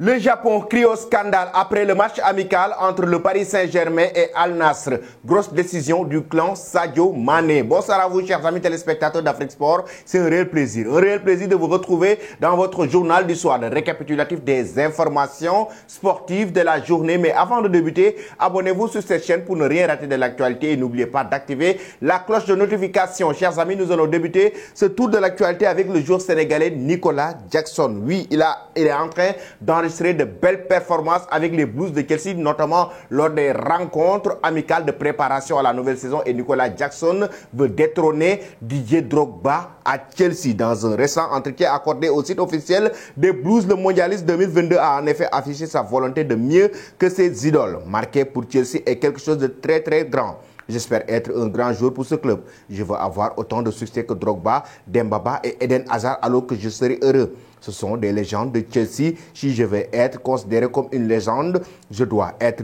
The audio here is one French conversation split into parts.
Le Japon crie au scandale après le match amical entre le Paris Saint-Germain et Al Nassr. Grosse décision du clan Sadio Mané. Bonsoir à vous, chers amis téléspectateurs d'Afrique Sport. C'est un réel plaisir de vous retrouver dans votre journal du soir, le récapitulatif des informations sportives de la journée. Mais avant de débuter, abonnez-vous sur cette chaîne pour ne rien rater de l'actualité et n'oubliez pas d'activer la cloche de notification. Chers amis, nous allons débuter ce tour de l'actualité avec le joueur sénégalais Nicolas Jackson. Oui, il est en train d'enregistrer de belles performances avec les Blues de Chelsea, notamment lors des rencontres amicales de préparation à la nouvelle saison. Et Nicolas Jackson veut détrôner Didier Drogba à Chelsea. Dans un récent entretien accordé au site officiel des Blues, le mondialiste 2022 a en effet affiché sa volonté de mieux que ses idoles. Marquer pour Chelsea est quelque chose de très grand. J'espère être un grand joueur pour ce club. Je veux avoir autant de succès que Drogba, Dembaba et Eden Hazard alors que je serai heureux. Ce sont des légendes de Chelsea. Si je veux être considéré comme une légende, je dois être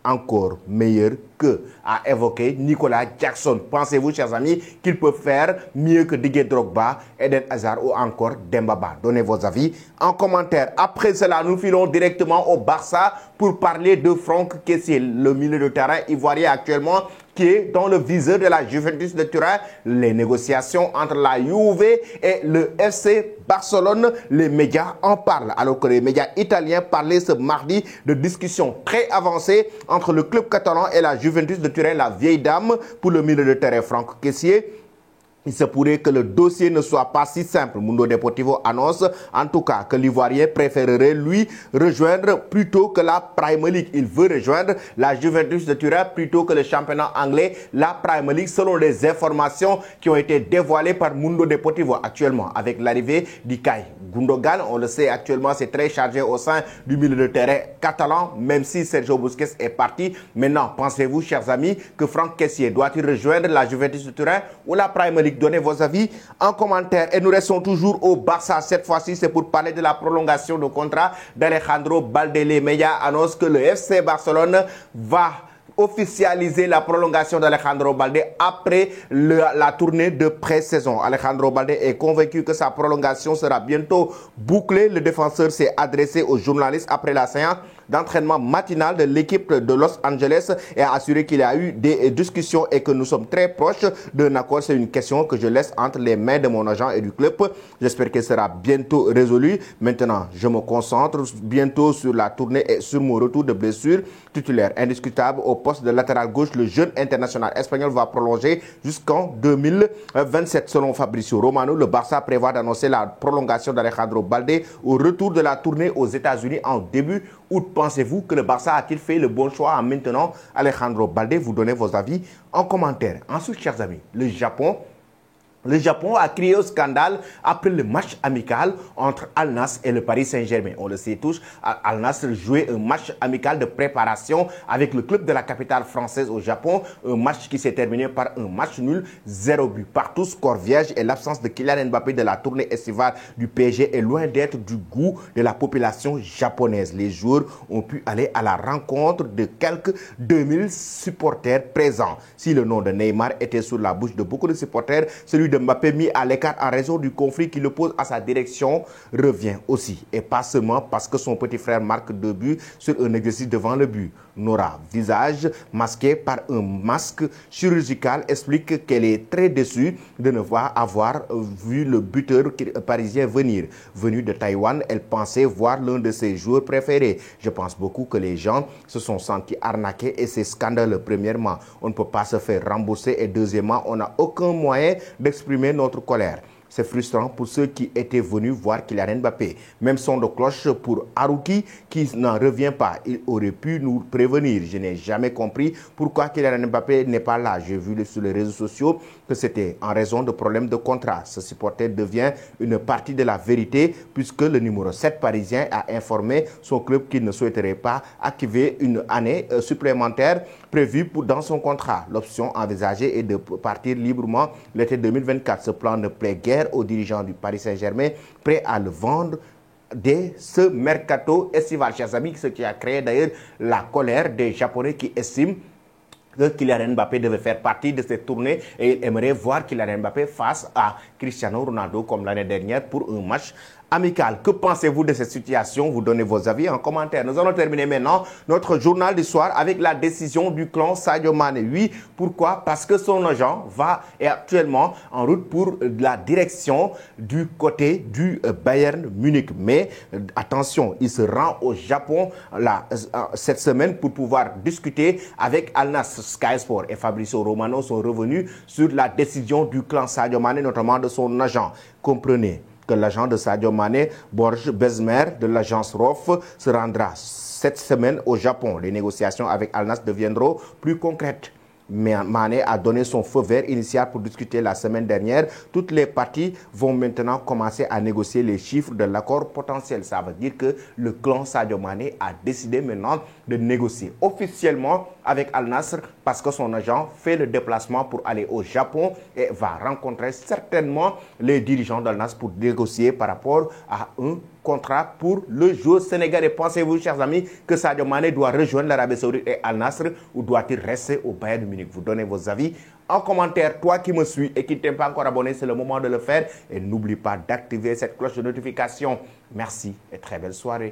encore meilleur qu'eux, a évoqué Nicolas Jackson. Pensez-vous, chers amis, qu'il peut faire mieux que Didier Drogba, Eden Hazard ou encore Dembaba? Donnez vos avis en commentaire. Après cela, nous filons directement au Barça pour parler de Franck Kessié, le milieu de terrain ivoirien actuellement qui est dans le viseur de la Juventus de Turin. Les négociations entre la Juve et le FC Barcelone, les médias en parlent. Alors que les médias italiens parlaient ce mardi de discussions très avancées entre le club catalan et la Juventus de Turin, la vieille dame, pour le milieu de terrain Franck Kessié. Il se pourrait que le dossier ne soit pas si simple. Mundo Deportivo annonce en tout cas que l'Ivoirien préférerait lui rejoindre plutôt que la Premier League. Il veut rejoindre la Juventus de Turin plutôt que le championnat anglais, la Premier League, selon les informations qui ont été dévoilées par Mundo Deportivo actuellement. Avec l'arrivée d'Ilkay Gundogan, on le sait actuellement, c'est très chargé au sein du milieu de terrain catalan, même si Sergio Busquets est parti. Maintenant, pensez-vous, chers amis, que Franck Kessié doit-il rejoindre la Juventus de Turin ou la Premier League? Donnez vos avis en commentaire. Et nous restons toujours au Barça. Cette fois-ci, c'est pour parler de la prolongation de contrat d'Alejandro Balde. Les médias annoncent que le FC Barcelone va officialiser la prolongation d'Alejandro Balde après la tournée de pré-saison. Alejandro Balde est convaincu que sa prolongation sera bientôt bouclée. Le défenseur s'est adressé aux journalistes après la séance d'entraînement matinal de l'équipe de Los Angeles et a assuré qu'il y a eu des discussions et que nous sommes très proches d'un accord. C'est une question que je laisse entre les mains de mon agent et du club. J'espère qu'elle sera bientôt résolue. Maintenant, je me concentre bientôt sur la tournée et sur mon retour de blessure. Titulaire indiscutable au poste de latéral gauche, le jeune international espagnol va prolonger jusqu'en 2027. Selon Fabrizio Romano, le Barça prévoit d'annoncer la prolongation d'Alejandro Balde au retour de la tournée aux États-Unis en début août. Pensez-vous que le Barça a-t-il fait le bon choix en maintenant Alejandro Balde? Vous donnez vos avis en commentaire. Ensuite, chers amis, le Japon a crié au scandale après le match amical entre Al Nassr et le Paris Saint-Germain. On le sait tous, Al Nassr jouait un match amical de préparation avec le club de la capitale française au Japon. Un match qui s'est terminé par un match nul, 0 but partout, score vierge, et l'absence de Kylian Mbappé de la tournée estivale du PSG est loin d'être du goût de la population japonaise. Les joueurs ont pu aller à la rencontre de quelques 2000 supporters présents. Si le nom de Neymar était sur la bouche de beaucoup de supporters, celui de Mbappé mis à l'écart en raison du conflit qui l'oppose à sa direction revient aussi. Et pas seulement parce que son petit frère marque 2 buts sur un exercice devant le but. Nora, visage masqué par un masque chirurgical, explique qu'elle est très déçue de ne pas avoir vu le buteur parisien venir. Venue de Taïwan, elle pensait voir l'un de ses joueurs préférés. Je pense beaucoup que les gens se sont sentis arnaqués et c'est scandaleux. Premièrement, on ne peut pas se faire rembourser et deuxièmement, on n'a aucun moyen d'exprimer notre colère. C'est frustrant pour ceux qui étaient venus voir Kylian Mbappé. Même son de cloche pour Haruki qui n'en revient pas. Il aurait pu nous prévenir. Je n'ai jamais compris pourquoi Kylian Mbappé n'est pas là. J'ai vu sur les réseaux sociaux que c'était en raison de problèmes de contrat. Ce supporter devient une partie de la vérité puisque le numéro 7 parisien a informé son club qu'il ne souhaiterait pas activer une année supplémentaire prévue dans son contrat. L'option envisagée est de partir librement l'été 2024. Ce plan ne plaît guère aux dirigeants du Paris Saint-Germain, prêts à le vendre dès ce mercato estival. Chers amis, ce qui a créé d'ailleurs la colère des Japonais qui estiment que Kylian Mbappé devait faire partie de cette tournée et il aimerait voir Kylian Mbappé face à Cristiano Ronaldo comme l'année dernière pour un match amical. Que pensez-vous de cette situation? Vous donnez vos avis en commentaire. Nous allons terminer maintenant notre journal du soir avec la décision du clan Sadio Mané. Oui, pourquoi? Parce que son agent est actuellement en route pour la direction du côté du Bayern Munich. Mais attention, il se rend au Japon cette semaine pour pouvoir discuter avec Al Nassr. Sky Sport et Fabrizio Romano sont revenus sur la décision du clan Sadio Mané, notamment de son agent. Comprenez que l'agent de Sadio Mané, Borj Besmer de l'agence ROF, se rendra cette semaine au Japon. Les négociations avec Al Nassr deviendront plus concrètes. Mais Mané a donné son feu vert initial pour discuter la semaine dernière. Toutes les parties vont maintenant commencer à négocier les chiffres de l'accord potentiel. Ça veut dire que le clan Sadio Mané a décidé maintenant de négocier officiellement avec Al Nassr parce que son agent fait le déplacement pour aller au Japon et va rencontrer certainement les dirigeants d'Al Nassr pour négocier par rapport à un contrat pour le joueur sénégalais. Pensez-vous, chers amis, que Sadio Mané doit rejoindre l'Arabie Saoudite et Al Nassr ou doit-il rester au Bayern Munich? Vous donnez vos avis en commentaire. Toi qui me suis et qui ne t'es pas encore abonné, c'est le moment de le faire. Et n'oublie pas d'activer cette cloche de notification. Merci et très belle soirée.